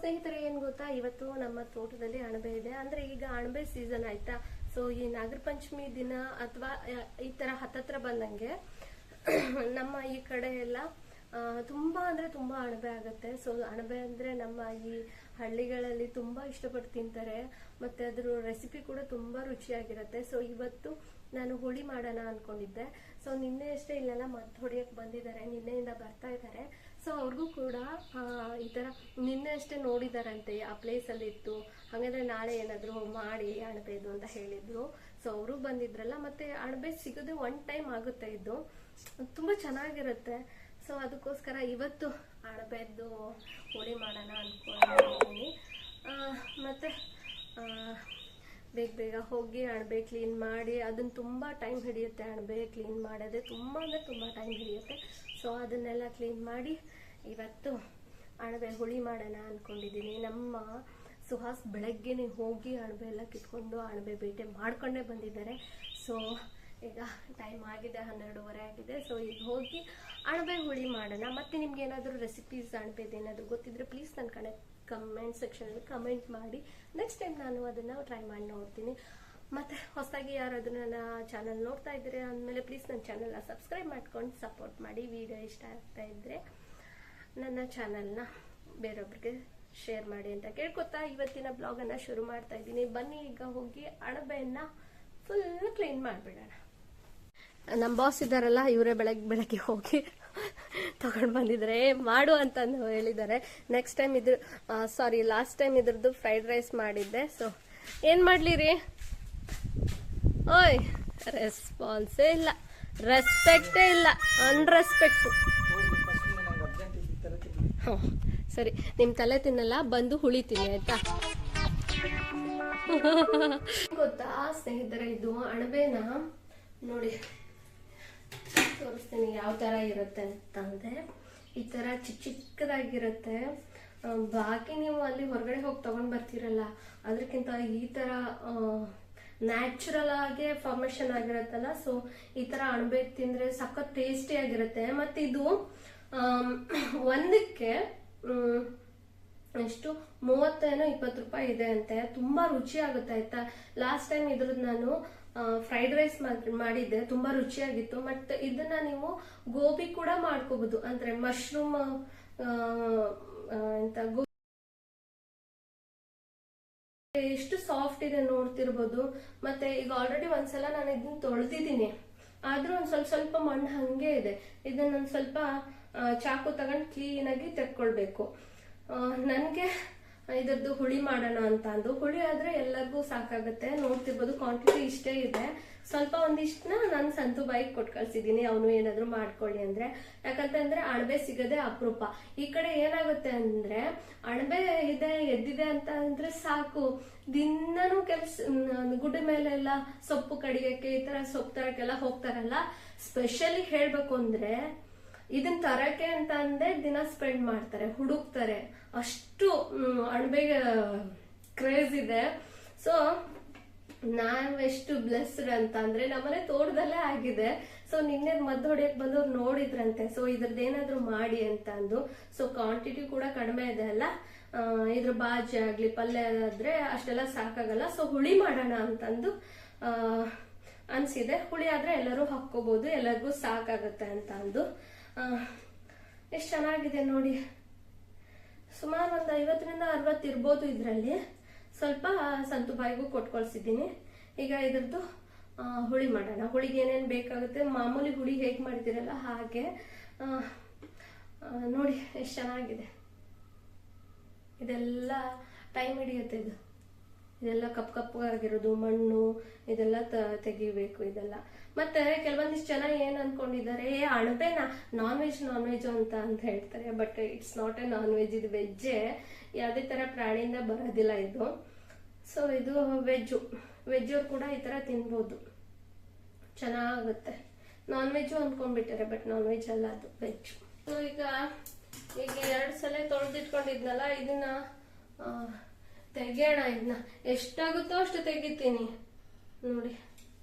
ಸ್ನೇಹಿತರೆ, ಏನ್ ಗೊತ್ತಾ, ಇವತ್ತು ನಮ್ಮ ತೋಟದಲ್ಲಿ ಅಣಬೆ ಇದೆ. ಅಂದ್ರೆ ಈಗ ಅಣಬೆ ಸೀಸನ್ ಆಯ್ತಾ. ಸೊ ಈ ನಾಗರ ಪಂಚಮಿ ದಿನ ಅಥವಾ ಈ ತರ ಹತ್ತತ್ರ ಬಂದಂಗೆ ನಮ್ಮ ಈ ಕಡೆ ಎಲ್ಲ ತುಂಬಾ ಅಂದ್ರೆ ತುಂಬಾ ಅಣಬೆ ಆಗುತ್ತೆ. ಸೊ ಅಣಬೆ ಅಂದ್ರೆ ನಮ್ಮ ಈ ಹಳ್ಳಿಗಳಲ್ಲಿ ತುಂಬಾ ಇಷ್ಟಪಟ್ಟು ತಿಂತಾರೆ. ಮತ್ತೆ ಅದ್ರ ರೆಸಿಪಿ ಕೂಡ ತುಂಬಾ ರುಚಿಯಾಗಿರುತ್ತೆ. ಸೊ ಇವತ್ತು ನಾನು ಹುಳಿ ಮಾಡೋಣ ಅನ್ಕೊಂಡಿದ್ದೆ. ಸೊ ನಿನ್ನೆ ಅಷ್ಟೇ ಇಲ್ಲೆಲ್ಲ ಮದ್ದು ಹೊಡಿಯಕ್ ಬಂದಿದ್ದಾರೆ, ನಿನ್ನೆಯಿಂದ ಬರ್ತಾ ಇದ್ದಾರೆ. ಸೊ ಅವ್ರಿಗೂ ಕೂಡ ಈ ತರ ನಿನ್ನೆ ಅಷ್ಟೇ ನೋಡಿದಾರಂತೆ, ಆ ಪ್ಲೇಸ್ ಅಲ್ಲಿ ಇತ್ತು. ಹಾಗಾದ್ರೆ ನಾಳೆ ಏನಾದ್ರು ಮಾಡಿ ಅಣಬೆದು ಅಂತ ಹೇಳಿದ್ರು. ಸೊ ಅವರು ಬಂದಿದ್ರಲ್ಲ, ಮತ್ತೆ ಅಣಬೆ ಸಿಗೋದು ಒನ್ ಟೈಮ್ ಆಗುತ್ತೆ, ಇದು ತುಂಬಾ ಚೆನ್ನಾಗಿರುತ್ತೆ. ಸೊ ಅದಕ್ಕೋಸ್ಕರ ಇವತ್ತು ಅಣಬೆದ್ದು ಹುಳಿ ಮಾಡೋಣ ಅನ್ಕೊಂಡಿದ್ದೀನಿ. ಮತ್ತೆ ಬೇಗ ಬೇಗ ಹೋಗಿ ಅಣಬೆ ಕ್ಲೀನ್ ಮಾಡಿ, ಅದನ್ನ ತುಂಬಾ ಟೈಮ್ ಹಿಡಿಯುತ್ತೆ. ಅಣಬೆ ಕ್ಲೀನ್ ಮಾಡೋದೇ ತುಂಬಾ ಅಂದ್ರೆ ತುಂಬಾ ಟೈಮ್ ಹಿಡಿಯುತ್ತೆ. ಸೊ ಅದನ್ನೆಲ್ಲ ಕ್ಲೀನ್ ಮಾಡಿ ಇವತ್ತು ಅಣಬೆ ಹುಳಿ ಮಾಡೋಣ ಅನ್ಕೊಂಡಿದ್ದೀನಿ. ನಮ್ಮ ಸುಹಾಸ್ ಬೆಳಗ್ಗೆನೆ ಹೋಗಿ ಅಣಬೆ ಎಲ್ಲ ಕಿತ್ಕೊಂಡು ಅಣಬೆ ಬೇಟೆ ಮಾಡ್ಕೊಂಡೇ ಬಂದಿದ್ದಾರೆ. ಸೊ ಈಗ ಟೈಮ್ ಆಗಿದೆ, 12:30 ಆಗಿದೆ. ಸೊ ಈಗ ಹೋಗಿ ಅಣಬೆ ಹುಳಿ ಮಾಡೋಣ. ಮತ್ತೆ ನಿಮ್ಗೆ ಏನಾದರೂ ರೆಸಿಪೀಸ್ ಅಣಬೆದೇನಾದರೂ ಗೊತ್ತಿದ್ರೆ ಪ್ಲೀಸ್ ನನ್ನ ಕಮೆಂಟ್ ಸೆಕ್ಷನ್ ಅಲ್ಲಿ ಕಮೆಂಟ್ ಮಾಡಿ. ನೆಕ್ಸ್ಟ್ ಟೈಮ್ ನಾನು ಅದನ್ನ ಟ್ರೈ ಮಾಡಿ ನೋಡ್ತೀನಿ. ಮತ್ತೆ ಹೊಸದಾಗಿ ಯಾರಾದ್ರೂ ನನ್ನ ಚಾನಲ್ ನೋಡ್ತಾ ಇದ್ರೆ ಅಂದಮೇಲೆ ಪ್ಲೀಸ್ ನನ್ನ ಚಾನಲ್ನ ಸಬ್ಸ್ಕ್ರೈಬ್ ಮಾಡ್ಕೊಂಡು ಸಪೋರ್ಟ್ ಮಾಡಿ. ವಿಡಿಯೋ ಇಷ್ಟ ಆಗ್ತಾ ಇದ್ರೆ ನನ್ನ ಚಾನಲ್ನ ಬೇರೊಬ್ರಿಗೆ ಶೇರ್ ಮಾಡಿ ಅಂತ ಕೇಳ್ಕೊತಾ ಇವತ್ತಿನ ಬ್ಲಾಗ್ ಅನ್ನ ಶುರು ಮಾಡ್ತಾ ಇದ್ದೀನಿ. ಬನ್ನಿ ಈಗ ಹೋಗಿ ಅಣಬೆಯನ್ನ ಫುಲ್ ಕ್ಲೀನ್ ಮಾಡ್ಬಿಡೋಣ. ನಮ್ಮ ಬಾಸ್ ಇದ್ದಾರಲ್ಲ, ಇವರೇ ಬೆಳಗ್ಗೆ ಹೋಗಿ ತಗೊಂಡ್ ಬಂದಿದ್ದಾರೆ, ಮಾಡು ಅಂತ ಹೇಳಿದ್ದಾರೆ. ನೆಕ್ಸ್ಟ್ ಟೈಮ್ ಲಾಸ್ಟ್ ಟೈಮ್ ಇದ್ರದ್ದು ಫ್ರೈಡ್ ರೈಸ್ ಮಾಡಿದ್ದೆ. ಸೊ ಏನ್ ಮಾಡ್ಲಿ ರೀ? ಓಯ್, ರೆಸ್ಪಾನ್ಸೇ ಇಲ್ಲ, ರೆಸ್ಪೆಕ್ಟೇ ಇಲ್ಲ, ಅನ್ರೆಸ್ಪೆಕ್ಟ್. ಸರಿ, ನಿಮ್ ತಲೆ ತಿನ್ನಲ್ಲ, ಬಂದು ಹುಳಿತೀನಿ ಆಯ್ತಾ? ಗೊತ್ತಾ ಸ್ನೇಹಿತರೆ, ಇದು ಅಣಬೆನ ನೋಡಿ ತೋರಿಸ್ತೀನಿ ಯಾವ ತರ ಇರುತ್ತೆ ಅಂತಂದ್ರೆ, ಈ ತರ ಚಿಕ್ಕದಾಗಿರುತ್ತೆ. ಬಾಕಿ ನೀವು ಅಲ್ಲಿ ಹೊರಗಡೆ ಹೋಗಿ ತಗೊಂಡ್ ಬರ್ತೀರಲ್ಲ, ಅದಕ್ಕಿಂತ ಈ ತರ ನ್ಯಾಚುರಲ್ ಆಗಿ ಫಾರ್ಮೇಶನ್ ಆಗಿರತ್ತಲ್ಲ. ಸೊ ಈ ತರ ಅಣಬೆ ತಿಂದ್ರೆ ಸಖತ್ ಟೇಸ್ಟಿ ಆಗಿರುತ್ತೆ. ಮತ್ತೆ ಇದು ಒಂದಕ್ಕೆ ಎಷ್ಟು 30-20 ರೂಪಾಯಿ ಇದೆ ಅಂತೆ. ತುಂಬಾ ರುಚಿ ಆಗುತ್ತೆ ಆಯ್ತಾ. ಲಾಸ್ಟ್ ಟೈಮ್ ಇದ್ರದ್ದು ನಾನು ಫ್ರೈಡ್ ರೈಸ್ ಮಾಡಿದ್ದೆ, ತುಂಬಾ ರುಚಿಯಾಗಿತ್ತು. ಮತ್ತೆ ಇದನ್ನ ನೀವು ಗೋಬಿ ಕೂಡ ಮಾಡ್ಕೋಬಹುದು, ಅಂದ್ರೆ ಮಶ್ರೂಮ್ ಅಂತ ಎಷ್ಟು ಸಾಫ್ಟ್ ಇದೆ ನೋಡ್ತಿರ್ಬೋದು. ಮತ್ತೆ ಈಗ ಆಲ್ರೆಡಿ ಒಂದ್ಸಲ ನಾನು ಇದನ್ನ ತೊಳೆದಿದ್ದೀನಿ, ಆದ್ರೂ ಒಂದ್ ಸ್ವಲ್ಪ ಮಣ್ಣು ಹಂಗೆ ಇದೆ. ಇದನ್ನ ಒಂದ್ ಸ್ವಲ್ಪ ಚಾಕು ತಗೊಂಡು ಕ್ಲೀನ್ ಆಗಿ ತೆಕ್ಕೊಳ್ಬೇಕು. ನನ್ಗೆ ಇದ್ರದ್ದು ಹುಳಿ ಮಾಡೋಣ ಅಂತ ಅಂದು, ಹುಳಿ ಆದ್ರೆ ಎಲ್ಲರಿಗೂ ಸಾಕಾಗುತ್ತೆ. ನೋಡ್ತಿರ್ಬೋದು ಕ್ವಾಂಟಿಟಿ ಇಷ್ಟೇ ಇದೆ. ಸ್ವಲ್ಪ ಒಂದಿಷ್ಟನ್ನ ನಾನು ಸಂತು ಬಾಯಿಗೆ ಕೊಟ್ಟು ಕಳ್ಸಿದೀನಿ, ಅವನು ಏನಾದ್ರು ಮಾಡ್ಕೊಳ್ಳಿ ಅಂದ್ರೆ. ಯಾಕಂತಂದ್ರೆ ಅಣಬೆ ಸಿಗದೆ ಅಪರೂಪ. ಈ ಕಡೆ ಏನಾಗುತ್ತೆ ಅಂದ್ರೆ, ಅಣಬೆ ಇದೆ ಎದ್ದಿದೆ ಅಂತ ಅಂದ್ರೆ ಸಾಕು, ದಿನನೂ ಗುಡ್ಡ ಮೇಲೆಲ್ಲ ಸೊಪ್ಪು ಕಡಿಯಕ್ಕೆ ಈ ತರ ಸೊಪ್ಪು ತರಕ್ಕೆಲ್ಲ ಹೋಗ್ತಾರಲ್ಲ. ಸ್ಪೆಷಲಿ ಹೇಳ್ಬೇಕು ಅಂದ್ರೆ ಇದನ್ ತರಕ್ಕೆ ಅಂತ ಅಂದೆ ದಿನ ಸ್ಪೆಂಡ್ ಮಾಡ್ತಾರೆ, ಹುಡುಕ್ತಾರೆ, ಅಷ್ಟು ಅಣಬೆಗೆ ಕ್ರೇಜ್ ಇದೆ. ಸೊ ನಾವೆಷ್ಟು ಬ್ಲೆಸ್ಡ್ ಅಂತ ಅಂದ್ರೆ ನಮ್ಮನೆ ತೋಟದಲ್ಲೇ ಆಗಿದೆ. ಸೊ ನಿನ್ನೆ ಮದ್ದು ಹೊಡಿಯಕ್ ಬಂದವ್ರು ನೋಡಿದ್ರಂತೆ. ಸೊ ಇದ್ರದ್ದು ಏನಾದ್ರು ಮಾಡಿ ಅಂತ ಅಂದು. ಸೊ ಕ್ವಾಂಟಿಟಿ ಕೂಡ ಕಡಿಮೆ ಇದೆ ಅಲ್ಲ, ಇದ್ರ ಬಾಜಿ ಆಗ್ಲಿ ಪಲ್ಯ ಆದ್ರೆ ಅಷ್ಟೆಲ್ಲ ಸಾಕಾಗಲ್ಲ. ಸೊ ಹುಳಿ ಮಾಡೋಣ ಅಂತಂದು ಅನ್ಸಿದೆ. ಹುಳಿ ಆದ್ರೆ ಎಲ್ಲರೂ ಹಾಕೋಬಹುದು, ಎಲ್ಲರಿಗೂ ಸಾಕಾಗತ್ತೆ ಅಂತ ಅಂದು. ಎಷ್ಟು ಚೆನ್ನಾಗಿದೆ ನೋಡಿ. ಸುಮಾರು ಒಂದು 50-60 ಇರ್ಬೋದು ಇದ್ರಲ್ಲಿ. ಸ್ವಲ್ಪ ಸಂತು ಬಾಯಿಗೂ ಕೊಟ್ಕೊಳ್ಸಿದ್ದೀನಿ. ಈಗ ಇದ್ರದ್ದು ಹುಳಿ ಮಾಡೋಣ. ಹುಳಿಗೆ ಏನೇನು ಬೇಕಾಗುತ್ತೆ, ಮಾಮೂಲಿ ಹುಳಿ ಹೇಗೆ ಮಾಡ್ತೀರಲ್ಲ ಹಾಗೆ. ನೋಡಿ ಎಷ್ಟು ಚೆನ್ನಾಗಿದೆ. ಇದೆಲ್ಲ ಟೈಮ್ ಹಿಡಿಯುತ್ತೆ. ಇದೆಲ್ಲ ಕಪ್ಪಗಾಗಿರೋದು ಮಣ್ಣು, ಇದೆಲ್ಲ ತೆಗಿಬೇಕು ಇದೆಲ್ಲ. ಮತ್ತೆ ಕೆಲವೊಂದಿಷ್ಟು ಜನ ಏನ್ ಅನ್ಕೊಂಡಿದ್ದಾರೆ, ಅಣಬೆನ ನಾನ್ ವೆಜ್ ಅಂತ ಹೇಳ್ತಾರೆ. But it's not A non veg, ಇದು ವೆಜ್ಜೇ. ಯಾವುದೇ ತರ ಪ್ರಾಣಿಯಿಂದ ಬರೋದಿಲ್ಲ ಇದು. ಸೊ ಇದು ವೆಜ್ ಕೂಡ ಈ ತರ ತಿನ್ಬೋದು, ಚೆನ್ನಾಗುತ್ತೆ. ನಾನ್ ವೆಜ್ ಅನ್ಕೊಂಡ್ಬಿಟ್ಟಾರೆ, ಬಟ್ ನಾನ್ ವೆಜ್ ಅಲ್ಲ, ಅದು ವೆಜ್. ಸೊ ಈಗ 2 ಸಲ ತೊಳೆದಿಟ್ಕೊಂಡಿದ್ನಲ್ಲ, ಇದನ್ನ ತೆಗಿಯೋಣ. ಇದನ್ನ ಎಷ್ಟಾಗುತ್ತೋ ಅಷ್ಟು ತೆಗಿತೀನಿ ನೋಡಿ.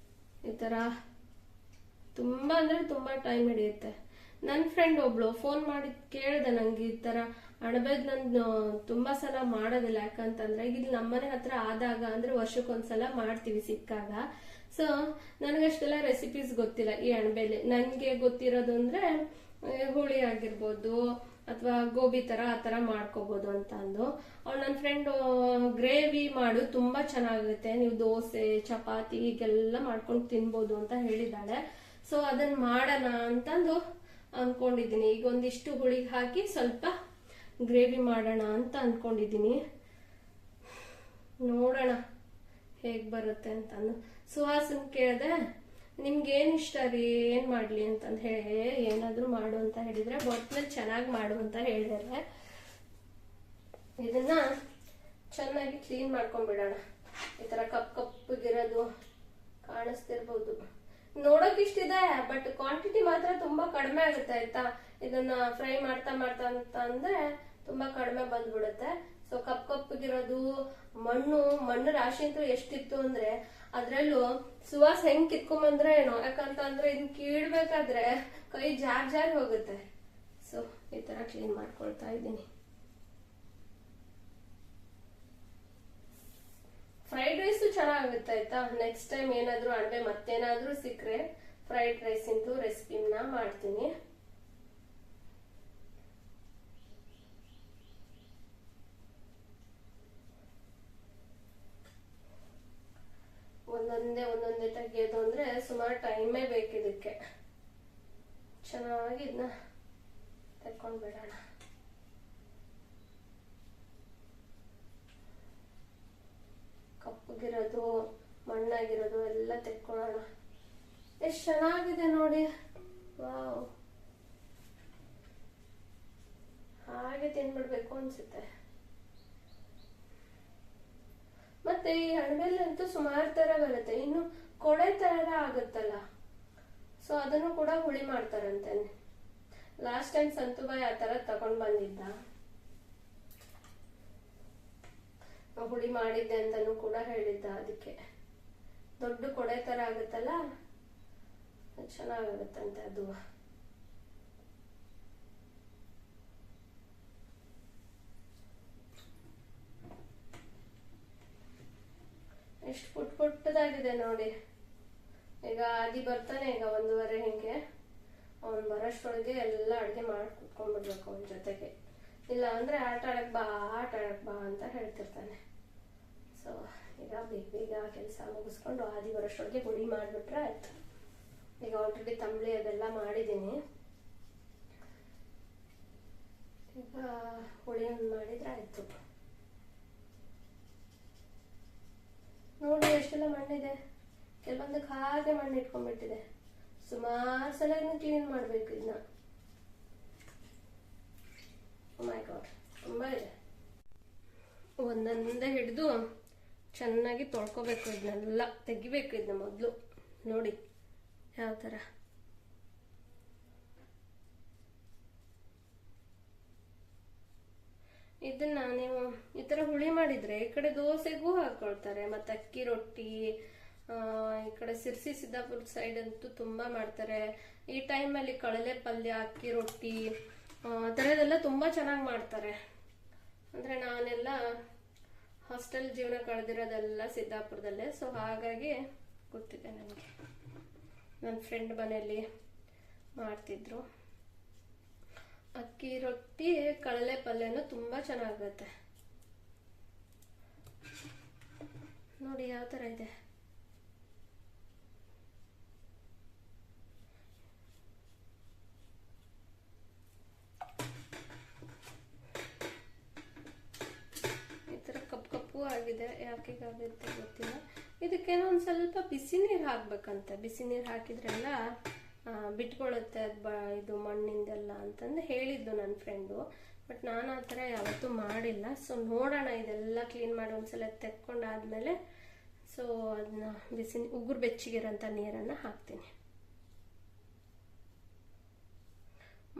ಈ ತರ ತುಂಬಾ ಅಂದ್ರೆ ತುಂಬಾ ಟೈಮ್ ಹಿಡಿಯುತ್ತೆ. ನನ್ನ ಫ್ರೆಂಡ್ ಒಬ್ಳು ಫೋನ್ ಮಾಡಿ ಕೇಳಿದೆ ನಂಗೆ, ಈ ತರ ಅಣಬೆದ್ ನಾನು ತುಂಬಾ ಸಲ ಮಾಡೋದಿಲ್ಲ, ಯಾಕಂತಂದ್ರೆ ಇಲ್ಲಿ ನಮ್ಮನೆ ಹತ್ರ ಆದಾಗ ಅಂದ್ರೆ ವರ್ಷಕ್ಕೊಂದ್ಸಲ ಮಾಡ್ತೀವಿ ಸಿಕ್ಕಾಗ. ಸೊ ನನಗಷ್ಟೆಲ್ಲ ರೆಸಿಪೀಸ್ ಗೊತ್ತಿಲ್ಲ ಈ ಅಣಬೆಲಿ. ನನ್ಗೆ ಗೊತ್ತಿರೋದು ಅಂದ್ರೆ ಹುಳಿ ಆಗಿರ್ಬೋದು ಅಥವಾ ಗೋಬಿ ತರ ಆ ತರ ಮಾಡ್ಕೋಬಹುದು ಅಂತ ಅಂದು. ಅವ್ಳು ನನ್ನ ಫ್ರೆಂಡ್ ಗ್ರೇವಿ ಮಾಡು ತುಂಬಾ ಚೆನ್ನಾಗುತ್ತೆ, ನೀವು ದೋಸೆ ಚಪಾತಿ ಹೀಗೆಲ್ಲ ಮಾಡ್ಕೊಂಡು ತಿನ್ಬೋದು ಅಂತ ಹೇಳಿದಾಳೆ. ಸೊ ಅದನ್ನ ಮಾಡೋಣ ಅಂತಂದು ಅನ್ಕೊಂಡಿದ್ದೀನಿ. ಈಗ ಒಂದಿಷ್ಟು ಹುಳಿಗೆ ಹಾಕಿ ಸ್ವಲ್ಪ ಗ್ರೇವಿ ಮಾಡೋಣ ಅಂತ ಅನ್ಕೊಂಡಿದ್ದೀನಿ. ನೋಡೋಣ ಹೇಗ್ ಬರುತ್ತೆ ಅಂತಂದು. ಸುಹಾಸನ್ ಕೇಳಿದೆ, ನಿಮ್ಗೆ ಏನ್ ಇಷ್ಟ ರೀ, ಏನ್ ಮಾಡ್ಲಿ ಅಂತಂದು ಹೇಳಿ, ಏನಾದ್ರೂ ಮಾಡು ಅಂತ ಹೇಳಿದ್ರೆ ಒಟ್ನಲ್ಲಿ ಚೆನ್ನಾಗಿ ಮಾಡು ಅಂತ ಹೇಳಿದಾರೆ. ಇದನ್ನ ಚೆನ್ನಾಗಿ ಕ್ಲೀನ್ ಮಾಡ್ಕೊಂಡ್ಬಿಡೋಣ. ಈ ತರ ಕಪ್ಪಗಿರೋದು ಕಾಣಿಸ್ತಿರ್ಬೋದು. ನೋಡಕ್ ಇಷ್ಟಿದೆ, ಬಟ್ ಕ್ವಾಂಟಿಟಿ ಮಾತ್ರ ತುಂಬಾ ಕಡಿಮೆ ಆಗುತ್ತೆ ಆಯ್ತಾ. ಇದನ್ನ ಫ್ರೈ ಮಾಡ್ತಾ ಮಾಡ್ತಾ ಅಂತ ಅಂದ್ರೆ ತುಂಬಾ ಕಡಿಮೆ ಬಂದ್ಬಿಡುತ್ತೆ. ಸೊ ಕಪ್ಪಗಿರೋದು ಮಣ್ಣು ರಾಶಿ ಅಂತೂ ಎಷ್ಟಿತ್ತು ಅಂದ್ರೆ ಅದ್ರಲ್ಲೂ ಸುವಾಸ ಹೆಂಗ್ ಕಿತ್ಕೊಂಬಂದ್ರೆ ಏನೋ, ಯಾಕಂತಂದ್ರೆ ಇದನ್ನ ಕೀಳ್ಬೇಕಾದ್ರೆ ಕೈ ಜಾರ್ ಹೋಗುತ್ತೆ. ಸೊ ಈ ತರ ಕ್ಲೀನ್ ಮಾಡ್ಕೊಳ್ತಾ ಇದ್ದೀನಿ. ಫ್ರೈಡ್ ರೈಸ್ ಚೆನ್ನಾಗುತ್ತೆ ಆಯ್ತಾ. ನೆಕ್ಸ್ಟ್ ಟೈಮ್ ಏನಾದ್ರೂ ಅಣಬೆ ಮತ್ತೇನಾದ್ರೂ ಸಿಕ್ಕ್ರೆ ಫ್ರೈಡ್ ರೈಸ್ ಇಂದು ರೆಸಿಪಿನ ಮಾಡ್ತೀನಿ. ಒಂದೊಂದೇ ತೆಗಿಯೋದು ಅಂದ್ರೆ ಸುಮಾರು ಟೈಮೇ ಬೇಕಿದಕ್ಕೆ. ಚೆನ್ನಾಗಿ ಇದನ್ನ ತೆಕ್ಕೊಂಡ್ ಬಿಡೋಣ. ಕಪ್ಪಗಿರೋದು ಮಣ್ಣಾಗಿರೋದು ಎಲ್ಲ ತೆಕ್ಕೊಳ್ಳೋಣ. ಎಷ್ಟು ಚೆನ್ನಾಗಿದೆ ನೋಡಿ, ವಾವ್. ಹಾಗೆ ತಿನ್ಬಿಡ್ಬೇಕು ಅನ್ಸುತ್ತೆ. ಮತ್ತೆ ಈ ಅಣಬೆಲ್ಲಂತೂ ಸುಮಾರು ತರ ಬರುತ್ತೆ. ಇನ್ನು ಕೊಡೆ ತರ ಆಗುತ್ತಲ್ಲ, ಸೊ ಅದನ್ನು ಕೂಡ ಹುಳಿ ಮಾಡ್ತಾರಂತೆ. ಲಾಸ್ಟ್ ಟೈಮ್ ಸಂತುಬಾಯಿ ಆ ತರ ತಗೊಂಡ್ ಬಂದಿದ್ದ, ಹುಳಿ ಮಾಡಿದ್ದೆ ಅಂತಾನು ಕೂಡ ಹೇಳಿದ್ದ. ಅದಕ್ಕೆ ದೊಡ್ಡ ಕೊಡೆ ತರ ಆಗುತ್ತಲ್ಲ, ಚೆನ್ನಾಗಾಗುತ್ತಂತೆ ಅದು. ಎಷ್ಟು ಪುಟ್ಟದಾಗಿದೆ ನೋಡಿ. ಈಗ ಆದಿ ಬರ್ತಾನೆ, ಈಗ 1:30 ಹಿಂಗೆ. ಅವ್ನು ಬರೋಷ್ಟೊಳಗೆ ಎಲ್ಲ ಅಡ್ಗೆ ಮಾಡಿ ಕುತ್ಕೊಂಡ್ಬಿಡ್ಬೇಕು ಅವನ ಜೊತೆಗೆ. ಇಲ್ಲ ಅಂದ್ರೆ ಆಟ ಆಡಕ್ ಬಾ ಅಂತ ಹೇಳ್ತಿರ್ತಾನೆ. ಸೊ ಈಗ ಬೇಗ ಕೆಲಸ ಮುಗಿಸ್ಕೊಂಡು ಆದಿ ಬರೋಷ್ಟೊಳಗೆ ಹುಳಿ ಮಾಡ್ಬಿಟ್ರೆ ಆಯ್ತು. ಈಗ ಆಲ್ರೆಡಿ ತಂಬ್ಳಿ ಅದೆಲ್ಲ ಮಾಡಿದ್ದೀನಿ. ಈಗ ಹುಳಿ ಮಾಡಿದ್ರೆ ಆಯ್ತು. ನೋಡಿ ಎಷ್ಟೆಲ್ಲ ಮಣ್ಣಿದೆ. ಕೆಲವೊಂದಕ್ಕೆ ಹಾಗೆ ಮಣ್ಣು ಇಟ್ಕೊಂಡ್ಬಿಟ್ಟಿದೆ. ಸುಮಾರು ಸಲ ಕ್ಲೀನ್ ಮಾಡ್ಬೇಕು ಇದನ್ನ. ಮೈ ಗಾಡ್, ತುಂಬಾ ಇದೆ. ಒಂದೊಂದೇ ಹಿಡಿದು ಚೆನ್ನಾಗಿ ತೊಳ್ಕೊಬೇಕು. ಇದನ್ನೆಲ್ಲ ತೆಗಿಬೇಕು. ಇದನ್ನ ಮೊದಲು ನೋಡಿ ಯಾವ ಥರ. ಇದನ್ನ ನೀವು ಈ ತರ ಹುಳಿ ಮಾಡಿದ್ರೆ ಈ ಕಡೆ ದೋಸೆಗೂ ಹಾಕೊಳ್ತಾರೆ, ಮತ್ತೆ ಅಕ್ಕಿ ರೊಟ್ಟಿ, ಈ ಕಡೆ ಸಿರ್ಸಿ ಸಿದ್ದಾಪುರ ಸೈಡ್ ಅಂತೂ ತುಂಬಾ ಮಾಡ್ತಾರೆ. ಈ ಟೈಮಲ್ಲಿ ಕಳಲೆ ಪಲ್ಯ, ಅಕ್ಕಿ ರೊಟ್ಟಿ ಆ ಥರದೆಲ್ಲ ತುಂಬಾ ಚೆನ್ನಾಗಿ ಮಾಡ್ತಾರೆ. ಅಂದ್ರೆ ನಾನೆಲ್ಲ ಹಾಸ್ಟೆಲ್ ಜೀವನ ಕಳೆದಿರೋದೆಲ್ಲ ಸಿದ್ದಾಪುರದಲ್ಲೇ. ಸೊ ಹಾಗಾಗಿ ಗೊತ್ತಿದೆ ನನಗೆ. ನನ್ನ ಫ್ರೆಂಡ್ ಮನೆಯಲ್ಲಿ ಮಾಡ್ತಿದ್ರು. ಅಕ್ಕಿ ರೊಟ್ಟಿ ಕಳಲೆ ಪಲ್ಯನೂ ತುಂಬಾ ಚೆನ್ನಾಗುತ್ತೆ. ನೋಡಿ ಯಾವ ತರ ಇದೆ. ಈ ತರ ಕಪ್ಪು ಆಗಿದೆ. ಯಾಕೆ ಆಗುತ್ತೆ ಗೊತ್ತಿಲ್ಲ. ಇದಕ್ಕೇನೋ ಒಂದ್ ಸ್ವಲ್ಪ ಬಿಸಿ ನೀರು ಹಾಕ್ಬೇಕಂತೆ. ಬಿಸಿ ನೀರು ಹಾಕಿದ್ರೆಲ್ಲ ಬಿಟ್ಕೊಳ್ಳುತ್ತೆ ಇದು ಮಣ್ಣಿಂದೆಲ್ಲ ಅಂತಂದು ಹೇಳಿದ್ದು ನನ್ನ ಫ್ರೆಂಡು. ಬಟ್ ನಾನು ಆ ಥರ ಯಾವತ್ತೂ ಮಾಡಿಲ್ಲ. ಸೊ ನೋಡೋಣ. ಇದೆಲ್ಲ ಕ್ಲೀನ್ ಮಾಡಿ ಒಂದ್ಸಲ ತೆಕ್ಕೊಂಡಾದ್ಮೇಲೆ ಸೊ ಅದನ್ನ ಉಗುರು ಬೆಚ್ಚಗಿರೋಂಥ ನೀರನ್ನು ಹಾಕ್ತೀನಿ.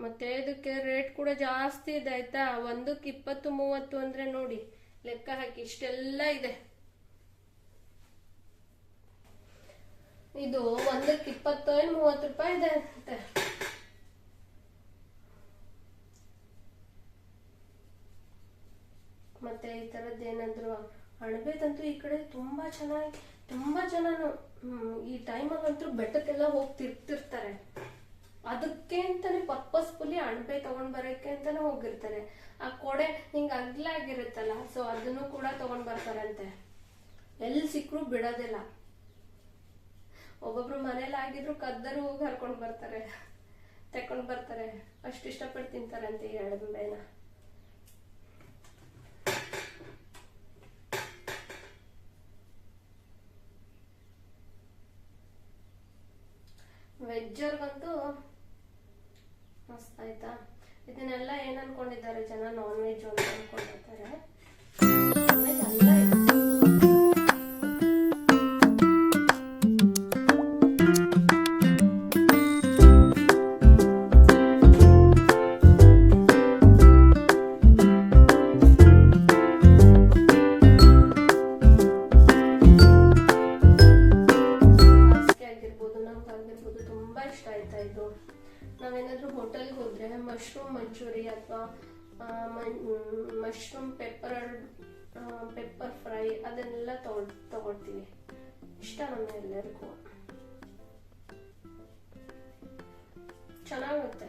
ಮತ್ತೆ ಇದಕ್ಕೆ ರೇಟ್ ಕೂಡ ಜಾಸ್ತಿ ಇದೆ ಆಯ್ತಾ. ಒಂದಕ್ಕೆ 20-30 ಅಂದ್ರೆ ನೋಡಿ, ಲೆಕ್ಕ ಹಾಕಿ ಇಷ್ಟೆಲ್ಲ ಇದೆ. ಇದು ಒಂದಕ್ಕೆ 20-30 ರೂಪಾಯಿ ಇದೆ ಅಂತೆ. ಮತ್ತೆ ಈ ತರದ್ದು ಏನಾದ್ರು ಅಣಬೆದಂತೂ ಈ ಕಡೆ ತುಂಬಾ ಜನನು ಈ ಟೈಮಲ್ಲಂತೂ ಬೆಟ್ಟಕ್ಕೆಲ್ಲ ಹೋಗ್ತಿರ್ತಾರೆ. ಅದಕ್ಕೆ ಅಂತಾನೆ ಪರ್ಪಸ್ಫುಲಿ ಅಣಬೆ ತಗೊಂಡ್ ಬರಕ್ಕೆ ಅಂತಾನೆ ಹೋಗಿರ್ತಾರೆ. ಆ ಕೊಡೆ ಹಿಂಗ ಅಗ್ಲಾಗಿರುತ್ತಲ್ಲ, ಸೊ ಅದನ್ನು ಕೂಡ ತಗೊಂಡ್ ಬರ್ತಾರಂತೆ. ಎಲ್ಲಿ ಸಿಕ್ಕರು ಬಿಡೋದಿಲ್ಲ. ಒಬ್ಬೊಬ್ರು ಮನೇಲಿ ಆಗಿದ್ರು ಕದ್ದರು ಹೋಗಿ ಹರ್ಕೊಂಡ್ ಬರ್ತಾರೆ, ತಕೊಂಡ್ ಬರ್ತಾರೆ. ಅಷ್ಟು ಇಷ್ಟಪಟ್ಟು ತಿಂತಾರಂತೆ ಈ ಅಣಬೆನ. ವೆಜ್ಜರ್ಗಂತೂ ಮಸ್ತ್ ಆಯ್ತಾ. ಇದನ್ನೆಲ್ಲ ಏನ್ ಅನ್ಕೊಂಡಿದ್ದಾರೆ ಜನ, ನಾನ್ ವೆಜ್ ಅಂತ ಅನ್ಕೊಂಡಿರ್ತಾರೆ. ವೆಜ್ ಅಲ್ಲ ಇದು. ನಾವೇನಾದ್ರೂ ಹೋಟೆಲ್ಗೆ ಹೋದ್ರೆ ಮಶ್ರೂಮ್ ಮಂಚೂರಿ ಅಥವಾ ಮಶ್ರೂಮ್ ಪೆಪ್ಪರ್ ಫ್ರೈ ಅದನ್ನೆಲ್ಲ ತಗೊಳ್ತೀವಿ. ಇಷ್ಟ ನಮ್ಮೆಲ್ಲರಿಗೂ, ಚೆನ್ನಾಗುತ್ತೆ.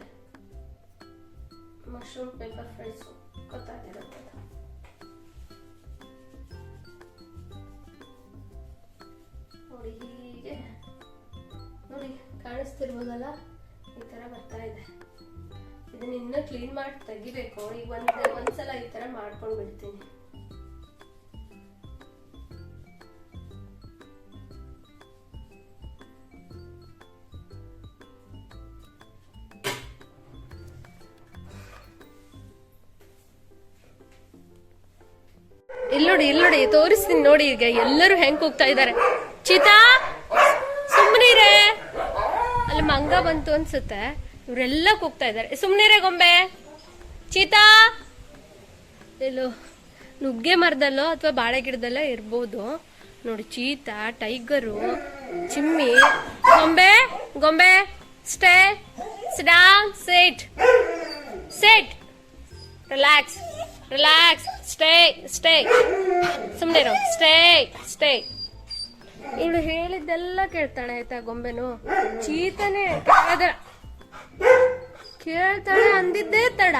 ಮಶ್ರೂಮ್ ಪೆಪ್ಪರ್ ಫ್ರೈ ಗೊತ್ತಾಗಿರುತ್ತೆ. ನೋಡಿ ಹೀಗೆ ನೋಡಿ ಕಾಣಿಸ್ತಿರ್ಬೋದಲ್ಲ, ಈ ತರ ಬರ್ತಾ ಇದೆ. ಇದನ್ನ ಇನ್ನ ಕ್ಲೀನ್ ಮಾಡಿ ತೆಗಿಬೇಕು. ಈಗ ಒಂದ್ಸಲ ಈ ತರ ಮಾಡ್ಕೊಂಡ್ ಬಿಡ್ತೀನಿ. ಇಲ್ಲಿ ನೋಡಿ ತೋರಿಸ್ತೀನಿ ನೋಡಿ. ಈಗ ಎಲ್ಲರೂ ಹೆಂಗ್ ಹೋಗ್ತಾ ಇದ್ದಾರೆ. ಚೀತಾ ಸುಮ್ಮನಿರೇ, ಅಲ್ಲಿ ಮಂಗ ಬಂತು ಅನ್ಸುತ್ತೆ. ಇವರೆಲ್ಲ ಕೂಗ್ತಾ ಇದ್ದಾರೆ. ಸುಮ್ಮನಿರೇ ಗೊಂಬೆ. ಚೀತಾ ಎಲ್ಲೋ ನುಗ್ಗೆ ಮರದಲ್ಲೋ ಅಥವಾ ಬಾಳೆ ಗಿಡದಲ್ಲೋ ಇರ್ಬೋದು ನೋಡಿ. ಚೀತಾ, ಟೈಗರು, ಚಿಮ್ಮಿ, ಗೊಂಬೆ ಸ್ಟೇ, ಸಿಟ್ ಡೌನ್, ಸಿಟ್, ರಿಲ್ಯಾಕ್ಸ್, ಸ್ಟೇ, ಸುಮ್ಮನೆ ಇರು, ಸ್ಟೇ. ಇವಳು ಹೇಳಿದ್ದೆಲ್ಲ ಕೇಳ್ತಾಳೆ ಆಯ್ತಾ. ಗೊಂಬೆನು ಚೀತಾನೆ ಕೇಳ್ತಾಳೆ, ಅಂದಿದ್ದೇ ತಡ.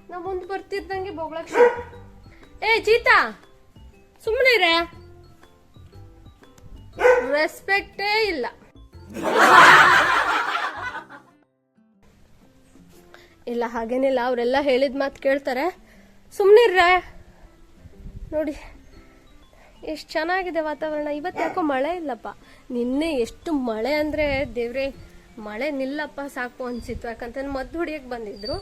ನಾ ಮುಂದೆ ಬರ್ತಿದ್ದಂಗೆ ಬೊಗಳಕ್ಷ. ಏ ಚೀತಾ ಸುಮ್ಮನೆ ಇರೇ, ರೆಸ್ಪೆಕ್ಟೇ ಇಲ್ಲ. ಇಲ್ಲ ಹಾಗೇನಿಲ್ಲ, ಅವರೆಲ್ಲ ಹೇಳಿದ ಮಾತು ಕೇಳ್ತಾರೆ. ಸುಮ್ಮನಿರ್ರೆ. ನೋಡಿ ಎಷ್ಟು ಚೆನ್ನಾಗಿದೆ ವಾತಾವರಣ. ಇವತ್ತು ಯಾಕೋ ಮಳೆ ಇಲ್ಲಪ್ಪ. ನಿನ್ನೆ ಎಷ್ಟು ಮಳೆ ಅಂದರೆ ದೇವ್ರೆ, ಮಳೆ ನಿಲ್ಲಪ್ಪ ಸಾಕು ಅನ್ಸಿತ್ತು. ಯಾಕಂತಂದ್ರೆ ಮದ್ದು ಹೊಡಿಯಕ್ಕೆ ಬಂದಿದ್ರು.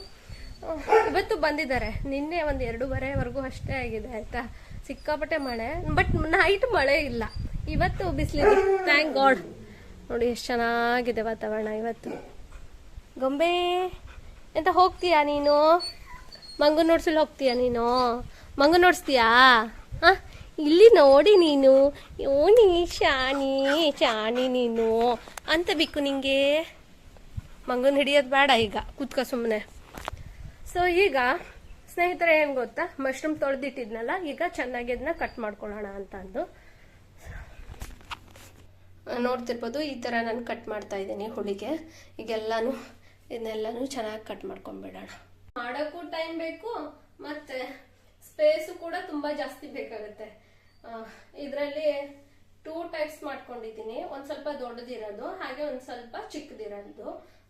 ಇವತ್ತು ಬಂದಿದ್ದಾರೆ. ನಿನ್ನೆ 1-2:30ವರೆಗೂ ಅಷ್ಟೇ ಆಗಿದೆ ಆಯ್ತಾ. ಸಿಕ್ಕಾಪಟ್ಟೆ ಮಳೆ, ಬಟ್ ನೈಟ್ ಮಳೆ ಇಲ್ಲ. ಇವತ್ತು ಬಿಸಿಲಿದೆ, ಥ್ಯಾಂಕ್ ಗಾಡ್. ನೋಡಿ ಎಷ್ಟು ಚೆನ್ನಾಗಿದೆ ವಾತಾವರಣ ಇವತ್ತು. ಗೊಂಬೆ ಎಂತ ಹೋಗ್ತೀಯಾ ನೀನು? ಮಂಗು ನೋಡ್ಸಲು ಹೋಗ್ತೀಯಾ ನೀನು? ಮಂಗು ನೋಡಿಸ್ತೀಯಾ? ಇಲ್ಲಿ ನೋಡಿ ನೀನು. ನೀ ಶಾಣಿ ನೀನು ಅಂತ ಬೇಕು ನಿಂಗೆ. ಮಂಗನ್ ಹಿಡಿಯೋದು ಬೇಡ, ಈಗ ಕೂತ್ಕ ಸುಮ್ಮನೆ. ಸೊ ಈಗ ಸ್ನೇಹಿತರೆ ಏನು ಗೊತ್ತಾ, ಮಶ್ರೂಮ್ ತೊಳೆದಿಟ್ಟಿದ್ನಲ್ಲ, ಈಗ ಚೆನ್ನಾಗಿ ಅದನ್ನ ಕಟ್ ಮಾಡ್ಕೊಳ್ಳೋಣ ಅಂತ ಅಂದು ನೋಡ್ತಿರ್ಬೋದು. ಈ ಥರ ನಾನು ಕಟ್ ಮಾಡ್ತಾ ಇದ್ದೀನಿ ಹುಳಿಗೆ. ಈಗೆಲ್ಲಾನು ಇದನ್ನೆಲ್ಲಾನು ಚೆನ್ನಾಗಿ ಕಟ್ ಮಾಡ್ಕೊಂಡ್ಬಿಡೋಣ. ಮಾಡೋಕ್ಕೂ ಟೈಮ್ ಬೇಕು, ಮತ್ತೆ ಸ್ಪೇಸು ಕೂಡ ತುಂಬಾ ಜಾಸ್ತಿ ಬೇಕಾಗುತ್ತೆ. ಇದರಲ್ಲಿ 2 ಟೈಪ್ಸ್ ಮಾಡ್ಕೊಂಡಿದ್ದೀನಿ. ಒಂದ್ ಸ್ವಲ್ಪ ದೊಡ್ಡದಿರೋದು, ಹಾಗೆ ಒಂದ್ ಸ್ವಲ್ಪ ಚಿಕ್ಕದಿರೋದು.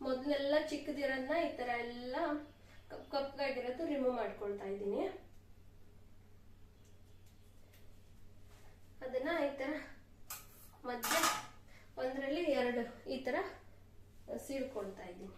ಮೊದಲೆಲ್ಲ ಚಿಕ್ಕದಿರೋದನ್ನ ಈ ತರ ಎಲ್ಲ ಕಪ್ಪಾಗಿರೋದು ರಿಮೂವ್ ಮಾಡ್ಕೊಳ್ತಾ ಇದ್ದೀನಿ. ಅದನ್ನ ಈ ತರ ಮಧ್ಯೆ ಒಂದರಲ್ಲಿ 2 ಈ ತರ ಸೀಳ್ಕೊಳ್ತಾ ಇದ್ದೀನಿ.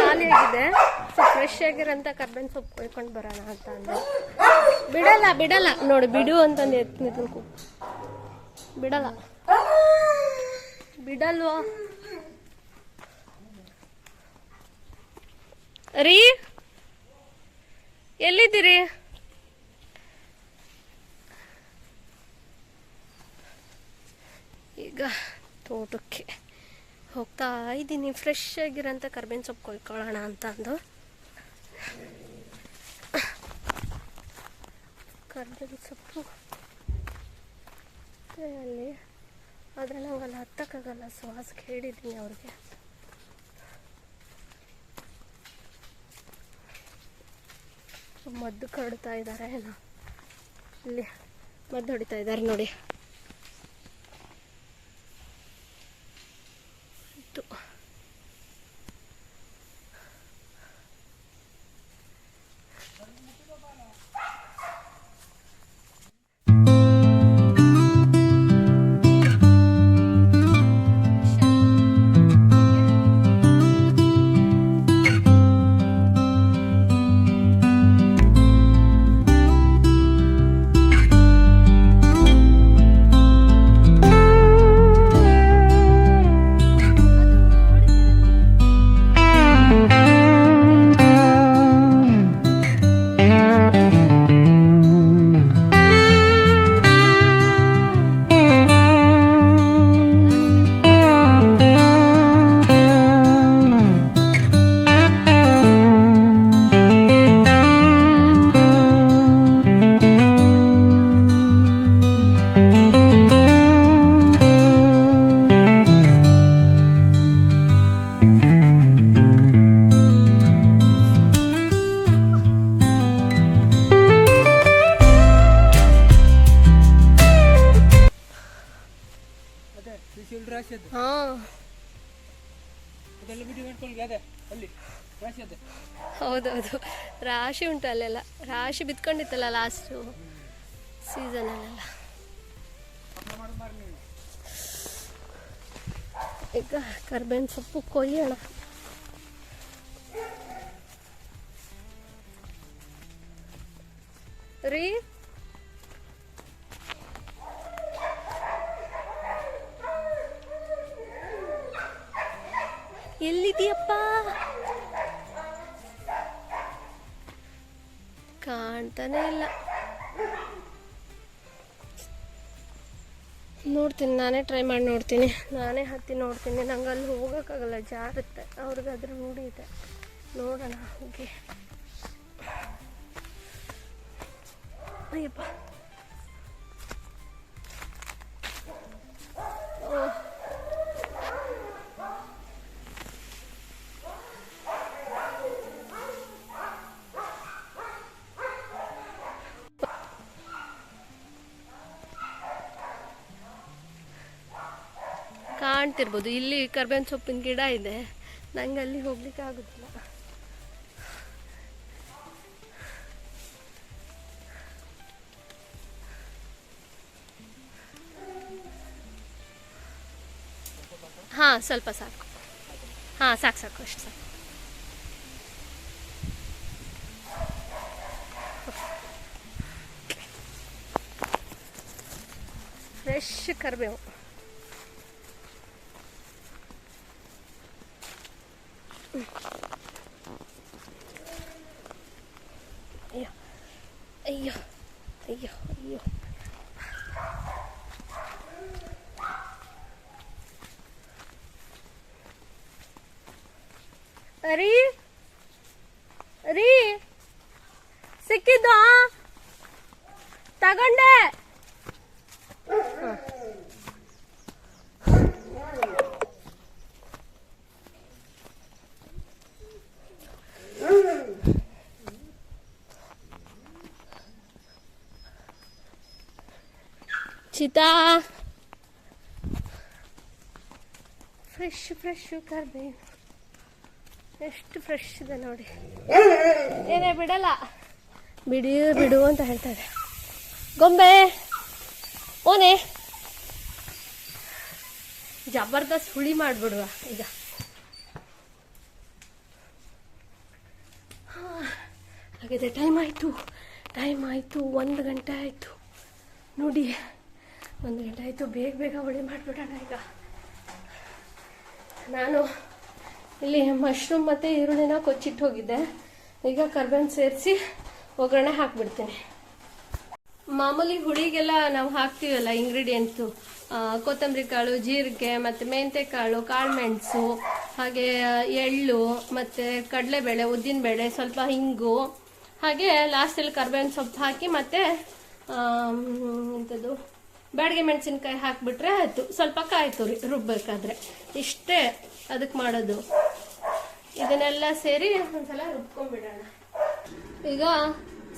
ಖಾಲಿಯಾಗಿದೆ. ಸೊ ಫ್ರೆಶ್ ಆಗಿರೋಂಥ ಕರ್ಬೇವಿನ ಸೊಪ್ಪು ಕೊಯ್ಕೊಂಡು ಬರೋಣ ಅಂತ ಅಂದೆ. ಬಿಡಲ್ಲ ನೋಡಿ, ಬಿಡು ಅಂತಂದು ಎತ್ತು ಬಿಡಲ್ವಾ ರೀ? ಎಲ್ಲಿದ್ದೀರಿ? ಈಗ ತೋಟಕ್ಕೆ ಹೋಗ್ತಾ ಇದ್ದೀನಿ. ಫ್ರೆಶ್ ಆಗಿರೋಂಥ ಕರ್ಬೇವಿನ ಸೊಪ್ಪು ಕೊಯ್ಕೊಳ್ಳೋಣ ಅಂತ ಅಂದು. ಕರ್ಬೇವಿನ ಸೊಪ್ಪು ಅಲ್ಲಿ, ಆದರೆ ನಂಗೆ ಅಲ್ಲಿ ಹತ್ತಕ್ಕಾಗಲ್ಲ. ಸುವಾಸಕ್ಕೆ ಹೇಳಿದ್ದೀನಿ ಅವ್ರಿಗೆ. ಮದ್ದು ಕಡ್ತಾ ಇದ್ದಾರೆ ಏನೋ, ಇಲ್ಲಿ ಮದ್ದು ಹೊಡಿತಾ ಇದ್ದಾರೆ ನೋಡಿ. ಹೌದೌದು, ರಾಶಿ ಉಂಟು ಅಲ್ಲೆಲ್ಲ. ರಾಶಿ ಬಿತ್ಕೊಂಡಿತ್ತಲ್ಲ ಲಾಸ್ಟು ಸೀಸನಲ್ಲೆಲ್ಲ. ಈಗ ಕರ್ಬೇವಿನ ಸೊಪ್ಪು ಕೊಯ್ಯೋಣ. ರೀ ಎಲ್ಲಿದೀಯಪ್ಪ? ಕಾಣ್ತಾನೆ ಇಲ್ಲ. ನೋಡ್ತೀನಿ, ನಾನೇ ಟ್ರೈ ಮಾಡಿ ನೋಡ್ತೀನಿ. ನಾನೇ ಹತ್ತಿ ನೋಡ್ತೀನಿ. ನಂಗೆ ಅಲ್ಲಿ ಹೋಗೋಕ್ಕಾಗಲ್ಲ, ಜಾರುತ್ತೆ. ಅವ್ರಿಗಾದ್ರೂ ರೂಢಿ ಇದೆ. ನೋಡೋಣ ಹೋಗಿ. ಅಯ್ಯಪ್ಪ, ಓಹ್ ಕಾಣ್ತಿರ್ಬೋದು. ಇಲ್ಲಿ ಕರ್ಬೇವಿನ ಸೊಪ್ಪಿನ ಗಿಡ ಇದೆ. ನಂಗೆ ಅಲ್ಲಿ ಹೋಗ್ಲಿಕ್ಕೆ ಆಗುತ್ತಿಲ್ಲ. ಹಾಂ, ಸ್ವಲ್ಪ ಸಾಕು. ಹಾಂ, ಸಾಕು ಅಷ್ಟು ಸಾಕು. ಫ್ರೆಶ್ ಕರಿಬೇವು. ಅಯ್ಯೋ ಅಯ್ಯೋ ಅಯ್ಯೋ ಅಯ್ಯೋ. ಅರಿ ಅರಿ ಸಿಕ್ಕಿದ್ದು ತಗೊಂಡೆ. ಚಿತಾ ಫ್ರೆಶ್ ಕರ್ಬೇವು ಎಷ್ಟು ಫ್ರೆಶ್ ಇದೆ ನೋಡಿ. ಏನೇ ಬಿಡಲ್ಲ, ಬಿಡು ಅಂತ ಹೇಳ್ತಾರೆ. ಗೊಂಬೆ ಓನೆ ಜಬರ್ದಸ್ತ್ ಹುಳಿ ಮಾಡಿಬಿಡುವ ಈಗ. ಆಗಿದೆ. ಟೈಮ್ ಆಯಿತು 1 ಗಂಟೆ ಆಯಿತು ನೋಡಿ. 1 ಗಂಟೆ ಆಯಿತು. ಬೇಗ ಬೇಗ ಹುಳಿ ಮಾಡಿಬಿಡೋಣ. ಈಗ ನಾನು ಇಲ್ಲಿ ಮಶ್ರೂಮ್ ಮತ್ತು ಈರುಳ್ಳಿನ ಕೊಚ್ಚಿಟ್ಟು ಹೋಗಿದ್ದೆ. ಈಗ ಕರ್ಬೇವಿನ ಸೇರಿಸಿ ಒಗ್ಗರಣೆ ಹಾಕ್ಬಿಡ್ತೀನಿ. ಮಾಮೂಲಿ ಹುಳಿಗೆಲ್ಲ ನಾವು ಹಾಕ್ತೀವಲ್ಲ ಇಂಗ್ರೀಡಿಯೆಂಟ್ಸು, ಕೊತ್ತಂಬರಿ ಕಾಳು, ಜೀರಿಗೆ ಮತ್ತು ಮೆಂತೆ ಕಾಳು, ಕಾಳು ಮೆಣಸು, ಹಾಗೆ ಎಳ್ಳು ಮತ್ತು ಕಡಲೆಬೇಳೆ, ಉದ್ದಿನಬೇಳೆ, ಸ್ವಲ್ಪ ಹಿಂಗು, ಹಾಗೆ ಲಾಸ್ಟಲ್ಲಿ ಕರ್ಬೇವಿನ ಸೊಪ್ಪು ಹಾಕಿ ಮತ್ತು ಎಂಥದ್ದು ಬ್ಯಾಡಗೆ ಮೆಣಸಿನ್ಕಾಯಿ ಹಾಕಿಬಿಟ್ರೆ ಆಯಿತು. ಸ್ವಲ್ಪ ಕಾಯಿ ತುರಿ ರುಬ್ಬಬೇಕಾದ್ರೆ ಇಷ್ಟೇ ಅದಕ್ಕೆ ಮಾಡೋದು. ಇದನ್ನೆಲ್ಲ ಸೇರಿ ಒಂದ್ಸಲ ರುಬ್ಕೊಂಡ್ಬಿಡೋಣ. ಈಗ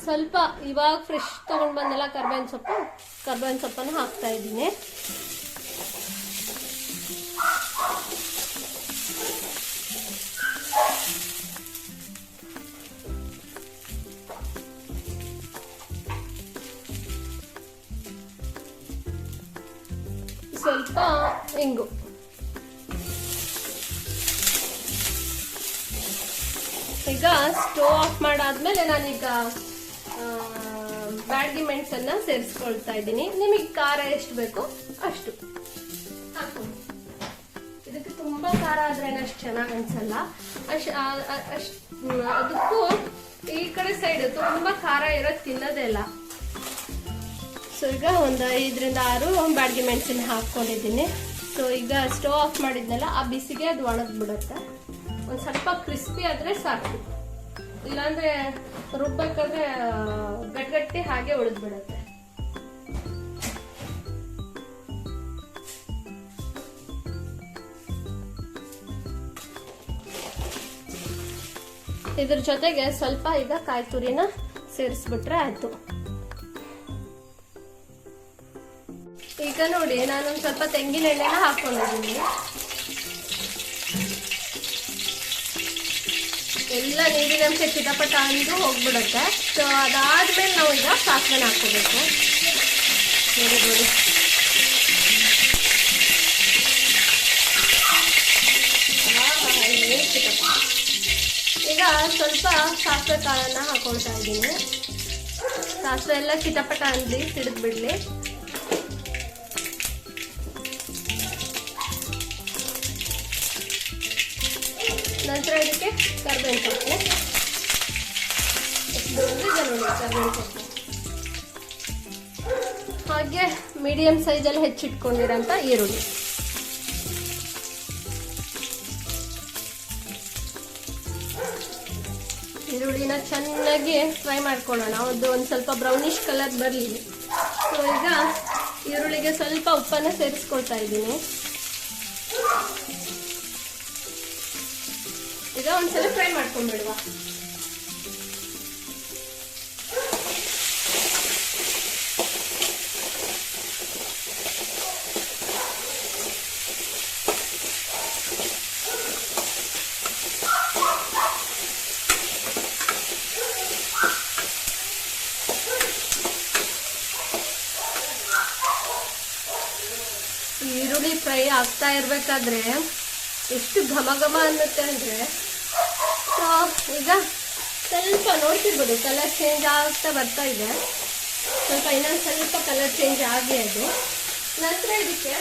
ಸ್ವಲ್ಪ ಇವಾಗ ಫ್ರೆಶ್ ತೊಗೊಂಡು ಬಂದೆಲ್ಲ ಕರ್ಬೇವಿನ ಸೊಪ್ಪನ್ನು ಹಾಕ್ತಾ ಇದ್ದೀನಿ. ಸ್ವಲ್ಪ ಹಿಂಗು. ಈಗ ಸ್ಟೋವ್ ಆಫ್ ಮಾಡಾದ್ಮೇಲೆ ನಾನೀಗ ಬ್ಯಾಡಗಿ ಮೆಣಸನ್ನ ಸೇರಿಸ್ಕೊಳ್ತಾ ಇದ್ದೀನಿ. ನಿಮಗೆ ಖಾರ ಎಷ್ಟು ಬೇಕೋ ಅಷ್ಟು ಹಾಕೊಂಡು. ಇದಕ್ಕೆ ತುಂಬಾ ಖಾರ ಆದ್ರೆ ಅಷ್ಟು ಚೆನ್ನಾಗಿ ಅನ್ಸಲ್ಲ. ಅದಕ್ಕೂ ಈ ಕಡೆ ಸೈಡ್ ತುಂಬಾ ಖಾರ ಇರೋದು ತಿನ್ನೋದೇ ಇಲ್ಲ. ಸೊ ಈಗ ಒಂದು 5ರಿಂದ 6 ಬ್ಯಾಡಗಿ ಮೆಣಸಿನ ಹಾಕೊಂಡಿದ್ದೀನಿ. ಸೊ ಈಗ ಸ್ಟೋವ್ ಆಫ್ ಮಾಡಿದ್ನಲ್ಲ, ಆ ಬಿಸಿಗೆ ಅದು ಒಣಗ್ಬಿಡುತ್ತೆ. ಒಂದು ಸ್ವಲ್ಪ ಕ್ರಿಸ್ಪಿ ಆದರೆ ಸಾಕು, ಇಲ್ಲಾಂದ್ರೆ ರುಬ್ಬಬೇಕಾದ್ರೆ ಗಟ್ಟಿ ಹಾಗೆ ಉಳಿದ್ಬಿಡುತ್ತೆ. ಇದ್ರ ಜೊತೆಗೆ ಸ್ವಲ್ಪ ಈಗ ಕಾಯಿ ತುರಿನ ಸೇರಿಸ್ಬಿಟ್ರೆ ಆಯ್ತು. ಈಗ ನೋಡಿ, ನಾನೊಂದು ಸ್ವಲ್ಪ ತೆಂಗಿನ ಎಣ್ಣೆನ ಹಾಕೊಂಡಿದ್ದೀನಿ. ಎಲ್ಲ ನೀರಿನ ಅಂಶ ಚಿಟಪಟ ಅಂದು ಹೋಗ್ಬಿಡುತ್ತೆ. ಸೊ ಅದಾದ್ಮೇಲೆ ನಾವು ಈಗ ಸಾಸಿವೆನ ಹಾಕೋಬೇಕು. ನೋಡಿ ಈಗ ಸ್ವಲ್ಪ ಸಾಸಿವೆ ಕಾಳನ್ನ ಹಾಕೊಳ್ತಾ ಇದ್ದೀನಿ. ಸಾಸಿವೆ ಎಲ್ಲ ಚಿಟಪಟ ಅಂದು ಸಿಡಿದ್ಬಿಡ್ಲಿ. ನಂತರ ಇದಕ್ಕೆ ಕರ್ಬೇವಿನ ಸೊಪ್ಪು, ನೋಡಿ ಕರ್ಬೇವಿನ ಸೊಪ್ಪು, ಹಾಗೆ ಮೀಡಿಯಂ ಸೈಜಲ್ಲಿ ಹೆಚ್ಚಿಟ್ಕೊಂಡಿರೋಂಥ ಈರುಳ್ಳಿ. ಈರುಳ್ಳಿನ ಚೆನ್ನಾಗಿ ಫ್ರೈ ಮಾಡ್ಕೊಳ್ಳೋಣ. ಒಂದು ಸ್ವಲ್ಪ ಬ್ರೌನಿಶ್ ಕಲರ್ ಬರಲಿ. ಸೊ ಈಗ ಈರುಳ್ಳಿಗೆ ಸ್ವಲ್ಪ ಉಪ್ಪನ್ನು ಸೇರಿಸ್ಕೊಳ್ತಾ ಇದ್ದೀನಿ. ಈಗ ಒಂದ್ಸಲ ಫ್ರೈ ಮಾಡ್ಕೊಂಡ್ಬಿಡುವ. ಈರುಳ್ಳಿ ಫ್ರೈ ಆಗ್ತಾ ಇರ್ಬೇಕಾದ್ರೆ ಎಷ್ಟು ಘಮ ಘಮ ಅನ್ನುತ್ತೆ ಅಂದ್ರೆ, ಈಗ ಸ್ವಲ್ಪ ನೋಡ್ತಿರ್ಬೋದು ಕಲರ್ ಚೇಂಜ್ ಆಗ್ತಾ ಬರ್ತಾ ಇದೆ. ಸ್ವಲ್ಪ ಇನ್ನೊಂದು ಸ್ವಲ್ಪ ಕಲರ್ ಚೇಂಜ್ ಆಗಿ ಅದು. ನಂತರ ಇದಕ್ಕೆ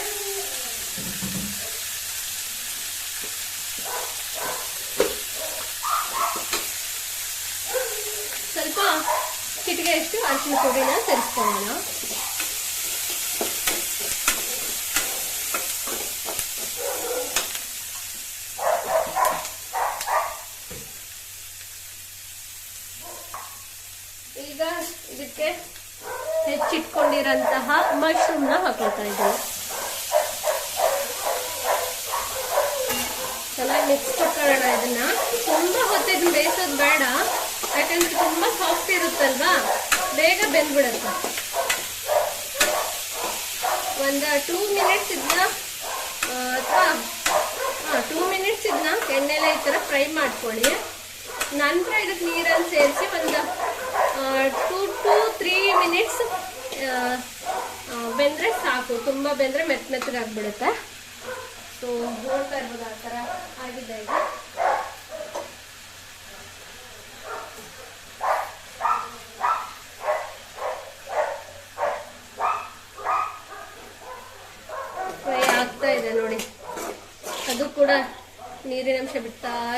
ಸ್ವಲ್ಪ ಚಿಟಿಕೆಯಷ್ಟು ಅರಿಶಿನ ಪುಡಿನ ಸೇರಿಸ್ಕೊಳ್ಳೋಣ. ಈಗ ಇದಕ್ಕೆ ಹೆಚ್ಚಿಟ್ಕೊಂಡಿರಂತಹ ಮಶ್ರೂಮ್ನ ಹಾಕೊಳ್ತಾ ಇದ್ದೀನಿ. ಚೆನ್ನಾಗಿ ಮಿಕ್ಸ್ ಕೊಟ್ಕೊಳ್ಳೋಣ. ಇದನ್ನ ತುಂಬಾ ಹೊತ್ತು ಇದನ್ನ ಬೇಯಿಸೋದು ಬೇಡ, ಯಾಕಂದ್ರೆ ತುಂಬಾ ಸಾಫ್ಟ್ ಇರುತ್ತಲ್ವಾ, ಬೇಗ ಬೆಂದ್ಬಿಡುತ್ತೆ. ಒಂದು 2 ಮಿನಿಟ್ಸ್ ಇದನ್ನ ಅಥವಾ 2 ಮಿನಿಟ್ಸ್ ಇದನ್ನ ಎಣ್ಣೆಲ್ಲ ಈ ಥರ ಫ್ರೈ ಮಾಡ್ಕೊಳ್ಳಿ. ನಂತರ ಇದಕ್ಕೆ ನೀರನ್ನು ಸೇರಿಸಿ ಒಂದು 2 to 3 ಮಿನಿಟ್ಸ್ ಬೆಂದರೆ ಸಾಕು. ತುಂಬ ಬೆಂದರೆ ಮೆತ್ತಗಾಗ್ಬಿಡುತ್ತೆ. ಸೊ ನೋಡ್ತಾ ಇರ್ಬೋದು ಆ ಥರ ಆಗಿದೆ. ಈಗ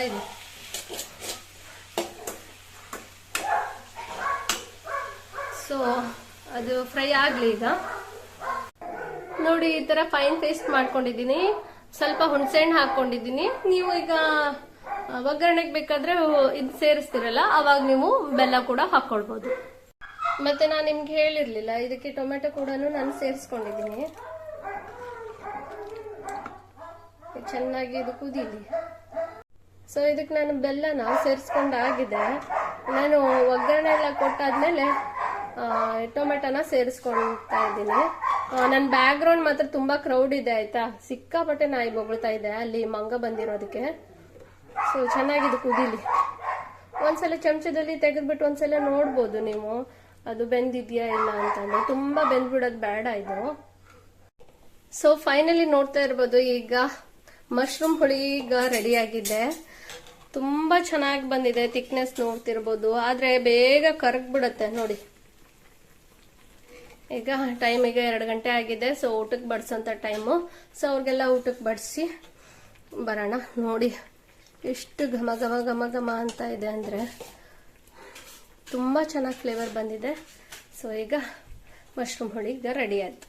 ಇರಿ. ಸೊ ಅದು ಫ್ರೈ ಆಗ್ಲಿ ಈಗ. ನೋಡಿ ಈ ತರ ಫೈನ್ ಪೇಸ್ಟ್ ಮಾಡ್ಕೊಂಡಿದೀನಿ. ಸ್ವಲ್ಪ ಹುಣಸೆಹಣ್ಣು ಹಾಕೊಂಡಿದೀನಿ. ನೀವು ಈಗ ಒಗ್ಗರಣೆಗೆ ಬೇಕಾದ್ರೆ ಇದು ಸೇರಿಸ್ತಿರಲ್ಲ, ಅವಾಗ ನೀವು ಬೆಲ್ಲ ಕೂಡ ಹಾಕೊಳ್ಬಹುದು. ಮತ್ತೆ ನಾನು ನಿಮ್ಗೆ ಹೇಳಿರ್ಲಿಲ್ಲ, ಇದಕ್ಕೆ ಟೊಮೆಟೊ ಕೂಡ ನಾನು ಸೇರಿಸ್ಕೊಂಡಿದ್ದೀನಿ. ಚೆನ್ನಾಗಿ ಇದು ಕುದೀಲಿ. ಸೊ ಇದಕ್ಕೆ ನಾನು ಬೆಲ್ಲನ ಸೇರಿಸ್ಕೊಂಡಾಗಿದೆ. ನಾನು ಒಗ್ಗರಣೆ ಎಲ್ಲ ಕೊಟ್ಟಾದ್ಮೇಲೆ ಟೊಮೆಟೊನ ಸೇರಿಸ್ಕೊಳ್ತಾ ಇದ್ದೀನಿ. ನನ್ನ ಬ್ಯಾಕ್ ಗ್ರೌಂಡ್ ಮಾತ್ರ ತುಂಬಾ ಕ್ರೌಡ್ ಇದೆ ಆಯ್ತಾ. ಸಿಕ್ಕಾಪಟ್ಟೆ ನಾಯಿ ಬೊಗಳ್ತಾ ಇದೆ ಅಲ್ಲಿ ಮಂಗ ಬಂದಿರೋದಕ್ಕೆ. ಸೊ ಚೆನ್ನಾಗಿದು ಕುದೀಲಿ. ಒಂದ್ಸಲ ಚಮಚದಲ್ಲಿ ತೆಗೆದ್ಬಿಟ್ಟು ಒಂದ್ಸಲ ನೋಡ್ಬೋದು ನೀವು ಅದು ಬೆಂದಿದ್ಯಾ ಇಲ್ಲ ಅಂತಂದ್ರೆ. ತುಂಬಾ ಬೆಂದ್ಬಿಡೋದು ಬೇಡ ಇದು. ಸೊ ಫೈನಲಿ ನೋಡ್ತಾ ಇರ್ಬೋದು ಈಗ ಮಶ್ರೂಮ್ ಹುಳಿ ಈಗ ರೆಡಿ ಆಗಿದೆ. ತುಂಬಾ ಚೆನ್ನಾಗಿ ಬಂದಿದೆ. ಥಿಕ್ನೆಸ್ ನೋಡ್ತಿರ್ಬೋದು, ಆದ್ರೆ ಬೇಗ ಕರಗ್ಬಿಡತ್ತೆ ನೋಡಿ. ಈಗ ಟೈಮ್ ಈಗ 2 ಗಂಟೆ ಆಗಿದೆ. ಸೊ ಊಟಕ್ಕೆ ಬಡಿಸೋಂಥ ಟೈಮು. ಸೊ ಅವ್ರಿಗೆಲ್ಲ ಊಟಕ್ಕೆ ಬಡಿಸಿ ಬರೋಣ. ನೋಡಿ ಎಷ್ಟು ಘಮ ಘಮ ಘಮ ಘಮ ಅಂತ ಇದೆ ಅಂದ್ರೆ, ತುಂಬಾ ಚೆನ್ನಾಗಿ ಫ್ಲೇವರ್ ಬಂದಿದೆ. ಸೊ ಈಗ ಮಶ್ರೂಮ್ ಹುಳಿ ಈಗ ರೆಡಿ ಆಯ್ತು.